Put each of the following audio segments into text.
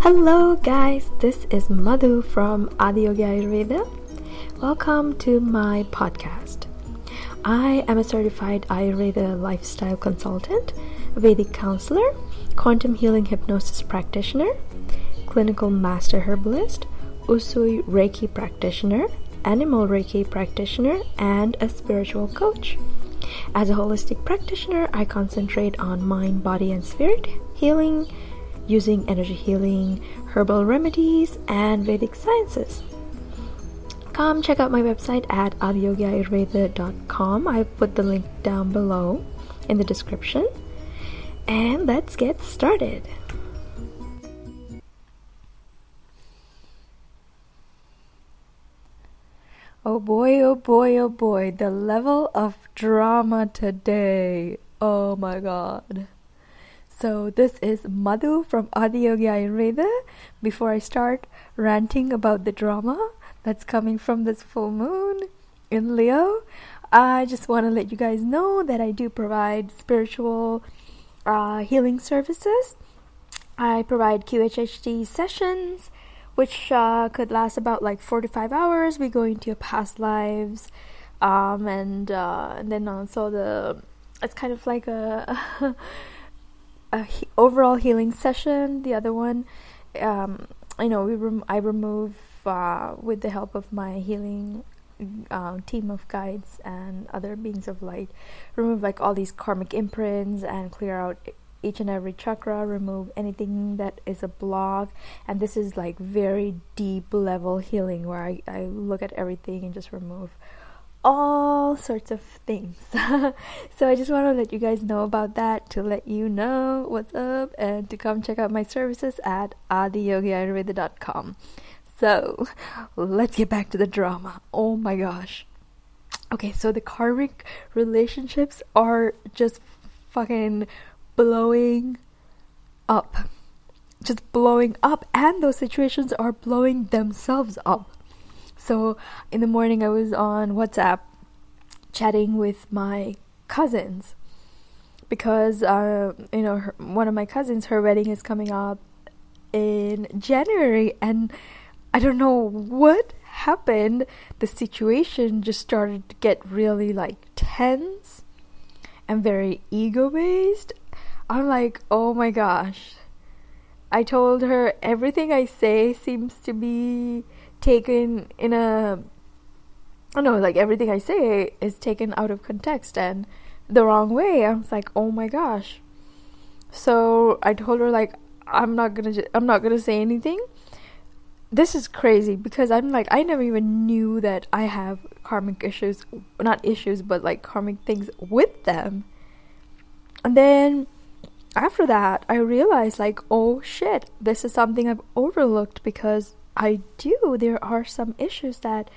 Hello guys, this is Madhu from Adiyogi Ayurveda. Welcome to my podcast. I am a certified Ayurveda lifestyle consultant, Vedic counselor, quantum healing hypnosis practitioner, clinical master herbalist, Usui Reiki practitioner, animal Reiki practitioner, and a spiritual coach. As a holistic practitioner, I concentrate on mind, body, and spirit healing, using energy healing, herbal remedies, and Vedic sciences. Come check out my website at adiyogiayurveda.com. I put the link down below in the description. And let's get started. Oh boy, oh boy, oh boy, the level of drama today. Oh my god. So this is Madhu from Adiyogi Ayurveda. Before I start ranting about the drama that's coming from this full moon in Leo, I just want to let you guys know that I do provide spiritual healing services. I provide QHHT sessions, which could last about like 4 to 5 hours. We go into your past lives, and then also it's kind of like a overall healing session. The other one, I remove with the help of my healing team of guides and other beings of light, remove like all these karmic imprints and clear out each and every chakra, remove anything that is a block. And this is like very deep level healing where I look at everything and just remove all sorts of things. So I just want to let you guys know about that, to let you know what's up, and to come check out my services at adiyogiayurveda.com. So let's get back to the drama. Oh my gosh. Okay, so the karmic relationships are just fucking blowing up. Just blowing up, and those situations are blowing themselves up. So in the morning I was on WhatsApp chatting with my cousins because one of my cousins, her wedding is coming up in January, and I don't know what happened. The situation just started to get really like tense and very ego based. I'm like, oh my gosh. I told her everything I say seems to be taken in everything I say is taken out of context and the wrong way. I was like, oh my gosh. So I told her like, I'm not gonna say anything. This is crazy because I'm like, I never even knew that I have karmic issues, not issues, but like karmic things with them. And then after that, I realized like, oh shit, this is something I've overlooked, because there are some issues that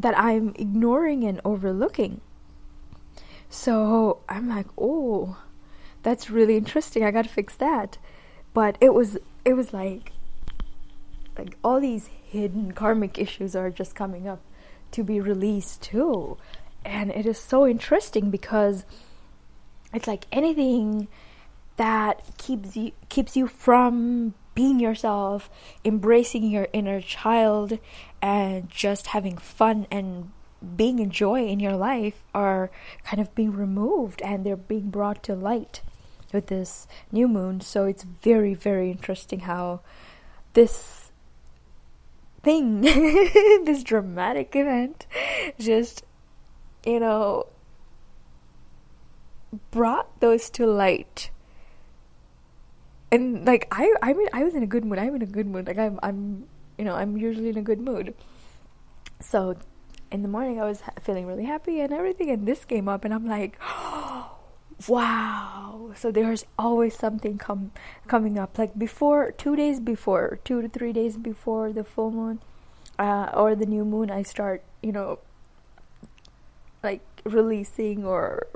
I'm ignoring and overlooking. So I'm like, oh, that's really interesting. I gotta fix that. But it was like all these hidden karmic issues are just coming up to be released too. And it is so interesting because it's like anything that keeps you from being yourself, embracing your inner child, and just having fun and being in joy in your life are kind of being removed, and they're being brought to light with this new moon. So it's very, very interesting how this thing, this dramatic event, just, brought those to light. And like I mean I was in a good mood. I'm in a good mood. Like I'm usually in a good mood. So in the morning I was feeling really happy and everything, and this came up and I'm like, oh, wow. So there's always something coming up. Like 2 to 3 days before the full moon or the new moon, I start like releasing or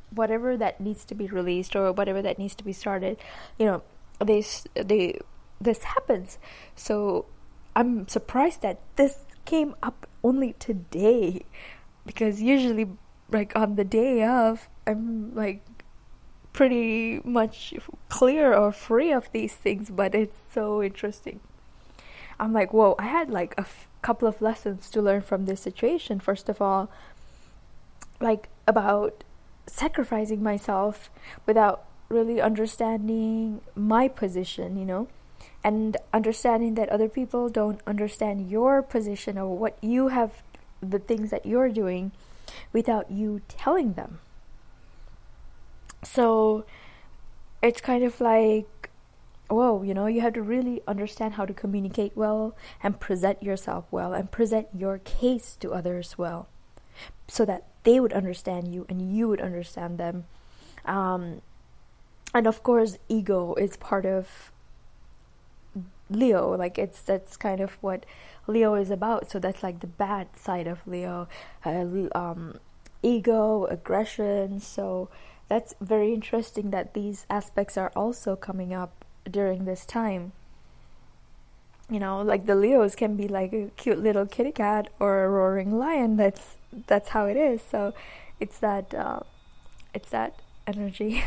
whatever that needs to be released or whatever that needs to be started. This happens. So I'm surprised that this came up only today, because usually like on the day of, I'm like pretty much clear or free of these things, but it's so interesting. I'm like, whoa, I had like a couple of lessons to learn from this situation. First of all, like about sacrificing myself without really understanding my position, and understanding that other people don't understand your position or what you have, the things that you're doing, without you telling them. So it's kind of like, whoa, you have to really understand how to communicate well and present yourself well and present your case to others well, so that they would understand you and you would understand them. And of course, ego is part of Leo. Like that's kind of what Leo is about. So that's like the bad side of Leo, ego, aggression. So that's very interesting that these aspects are also coming up during this time. Like the Leos can be like a cute little kitty cat or a roaring lion. That's how it is. So it's that energy.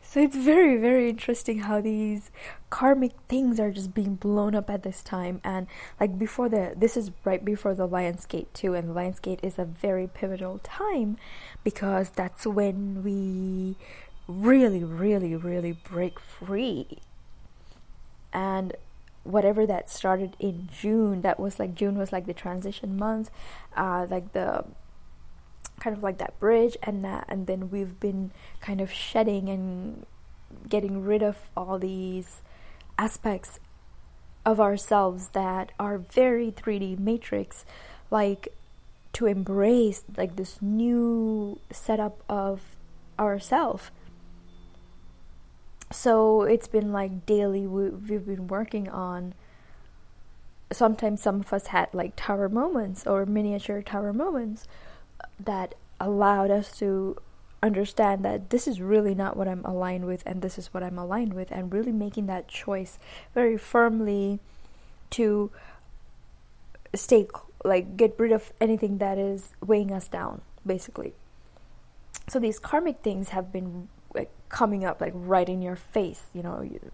So it's very, very interesting how these karmic things are just being blown up at this time. And like this is right before the Lionsgate too, and the Lionsgate is a very pivotal time because that's when we really, really, really break free. And whatever that started in June, June was like the transition month, like the kind of like that bridge, and then we've been kind of shedding and getting rid of all these aspects of ourselves that are very 3D matrix, like to embrace like this new setup of ourself. So it's been like daily we've been working on. Sometimes some of us had like tower moments or miniature tower moments that allowed us to understand that this is really not what I'm aligned with, and this is what I'm aligned with, and really making that choice very firmly to get rid of anything that is weighing us down, basically. So these karmic things have been like coming up like right in your face.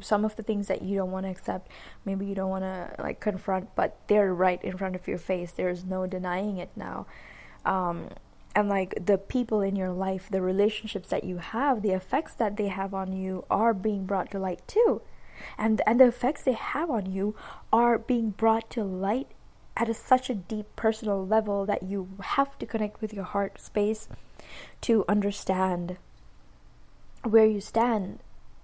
Some of the things that you don't want to accept, maybe you don't want to like confront, but they're right in front of your face. There's no denying it now. And like the people in your life, the relationships that you have, the effects that they have on you are being brought to light too. And the effects they have on you are being brought to light at such a deep personal level that you have to connect with your heart space to understand where you stand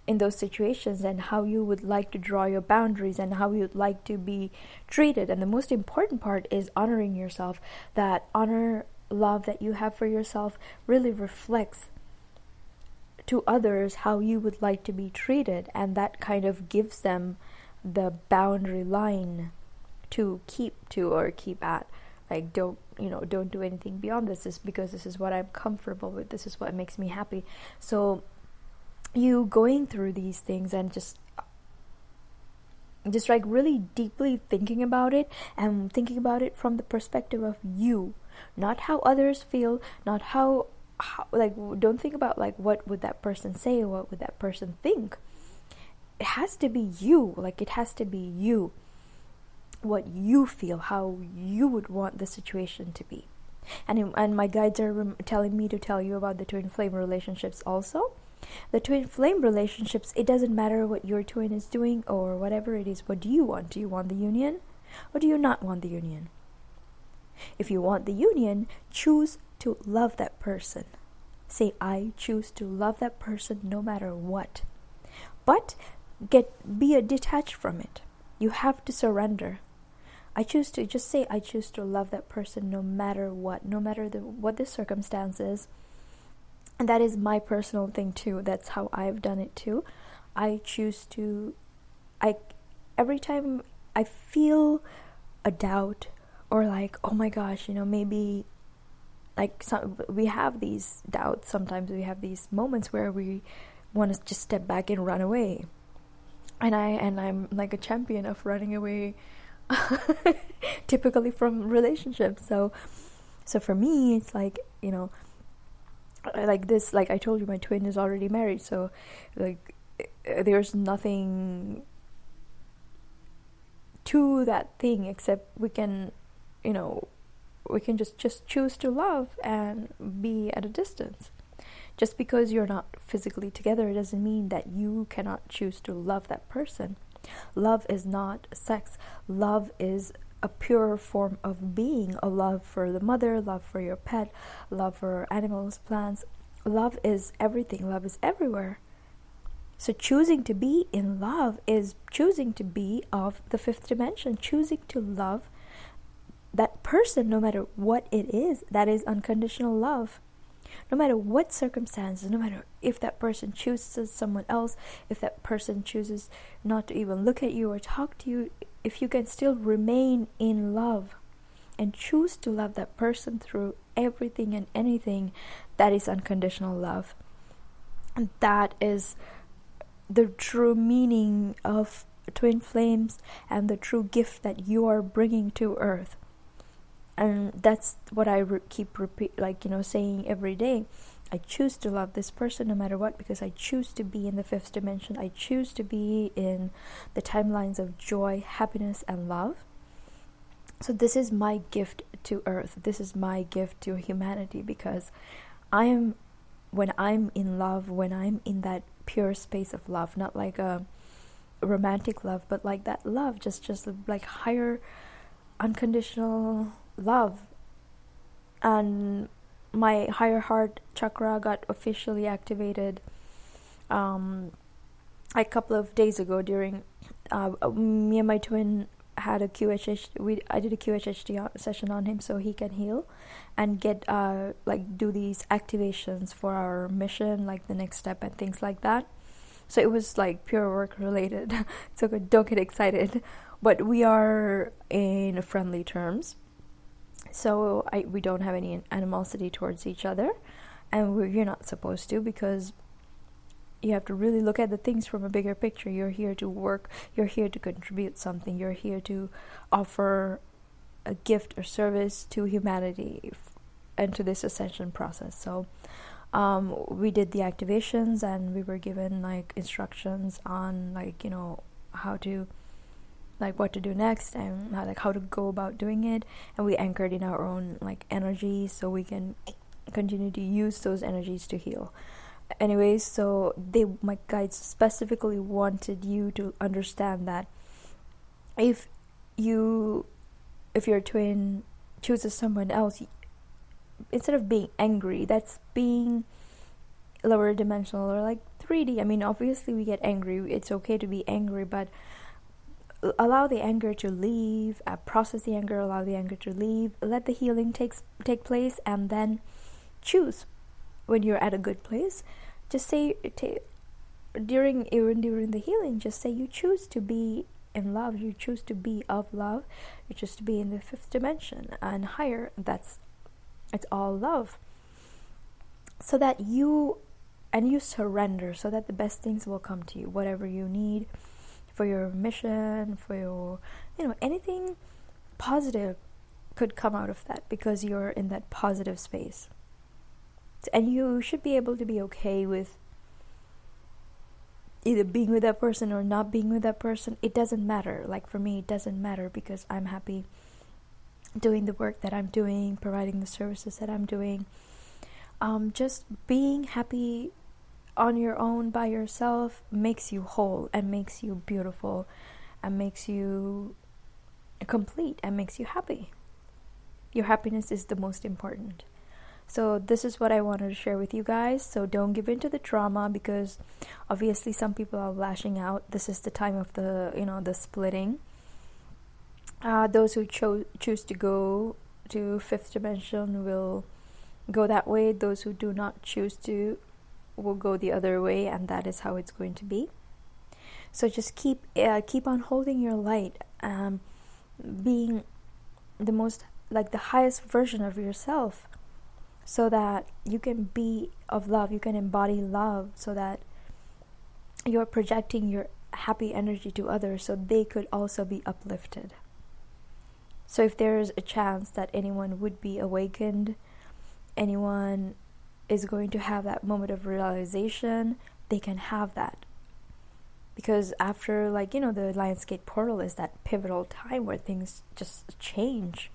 in those situations and how you would like to draw your boundaries and how you would like to be treated. And the most important part is honoring yourself. That love that you have for yourself really reflects to others how you would like to be treated, and that kind of gives them the boundary line to keep to or keep at. Like don't do anything beyond this because this is what I'm comfortable with, this is what makes me happy. So you going through these things and just like really deeply thinking about it, and thinking about it from the perspective of you, not how others feel, not how like, don't think about like what would that person say, what would that person think. It has to be you. Like it has to be you, what you feel, how you would want the situation to be. And my guides are telling me to tell you about the twin flame relationships also. The twin flame relationships, it doesn't matter what your twin is doing or whatever it is. What do you want? Do you want the union or do you not want the union? If you want the union, choose to love that person. Say, I choose to love that person no matter what. But be detached from it. You have to surrender. I choose to just say, I choose to love that person no matter what, no matter what the circumstances. And that is my personal thing too. That's how I've done it too. I choose to, every time I feel a doubt or like, oh my gosh, maybe like we have these doubts. Sometimes we have these moments where we want to just step back and run away. And I'm like a champion of running away, typically from relationships. So for me, it's like, like this, like I told you, my twin is already married, so like there's nothing to that thing except we can, you know, we can just choose to love and be at a distance. Just because you're not physically together doesn't mean that you cannot choose to love that person. Love is not sex. Love is a pure form of being, a love for the mother, love for your pet, love for animals, plants. Love is everything. Love is everywhere. So choosing to be in love is choosing to be of the fifth dimension, choosing to love that person no matter what it is. That is unconditional love. No matter what circumstances, no matter if that person chooses someone else, if that person chooses not to even look at you or talk to you, if you can still remain in love and choose to love that person through everything and anything, that is unconditional love. And that is the true meaning of twin flames and the true gift that you are bringing to earth. And that's what I keep saying every day. I choose to love this person no matter what, because I choose to be in the fifth dimension. I choose to be in the timelines of joy, happiness, and love. So this is my gift to earth. This is my gift to humanity, because when I'm in love, when I'm in that pure space of love, not like a romantic love, but like that love, just like higher unconditional love. And my higher heart chakra got officially activated a couple of days ago during me and my twin had a QHH. I did a QHHT session on him so he can heal and get do these activations for our mission, like the next step and things like that. So it was like pure work related. So don't get excited, but we are in friendly terms. So we don't have any animosity towards each other, and you're not supposed to, because you have to really look at the things from a bigger picture. You're here to work, you're here to contribute something, you're here to offer a gift or service to humanity and to this ascension process. So we did the activations, and we were given like instructions on how to what to do next, and how to go about doing it. And we anchored in our own energy so we can continue to use those energies to heal. Anyways, so my guides specifically wanted you to understand that if your twin chooses someone else, instead of being angry, that's being lower dimensional or 3D. I mean, obviously we get angry, it's okay to be angry, but allow the anger to leave, process the anger, allow the anger to leave, let the healing take place, and then choose. When you're at a good place, just say during the healing, just say you choose to be in love, you choose to be of love, you choose to be in the fifth dimension and higher. It's all love. So that you surrender, so that the best things will come to you, whatever you need for your mission, for your anything positive could come out of that, because you're in that positive space. And you should be able to be okay with either being with that person or not being with that person. It doesn't matter. For me, it doesn't matter, because I'm happy doing the work that I'm doing, providing the services that I'm doing. Just being happy on your own by yourself makes you whole and makes you beautiful and makes you complete and makes you happy. Your happiness is the most important. So this is what I wanted to share with you guys. So don't give in to the trauma, because obviously some people are lashing out. This is the time of the splitting. Those who choose to go to fifth dimension will go that way. Those who do not choose to will go the other way, and that is how it's going to be. So just keep on holding your light, being the most the highest version of yourself, so that you can be of love, you can embody love, so that you're projecting your happy energy to others so they could also be uplifted. So if there's a chance that anyone would be awakened, anyone is going to have that moment of realization, they can have that. Because after, like, the Lionsgate portal is that pivotal time where things just change.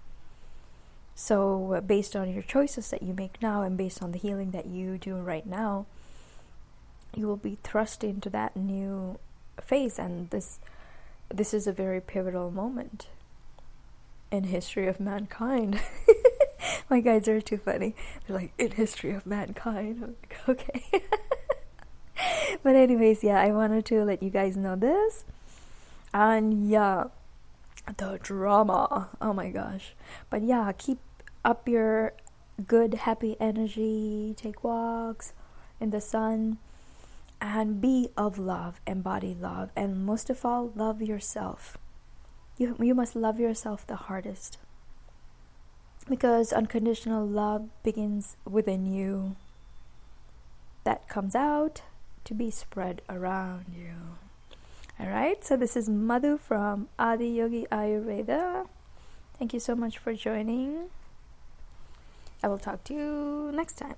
So based on your choices that you make now and based on the healing that you do right now, you will be thrust into that new phase. And this is a very pivotal moment in history of mankind. My guides are too funny. They're like, in history of mankind. I'm like, okay. But anyways, yeah, I wanted to let you guys know this. And yeah, the drama. Oh my gosh. But yeah, keep up your good, happy energy. Take walks in the sun. And be of love. Embody love. And most of all, love yourself. You must love yourself the hardest. Because unconditional love begins within you. That comes out to be spread around you. Alright, so this is Madhu from Adi Yogi Ayurveda. Thank you so much for joining. I will talk to you next time.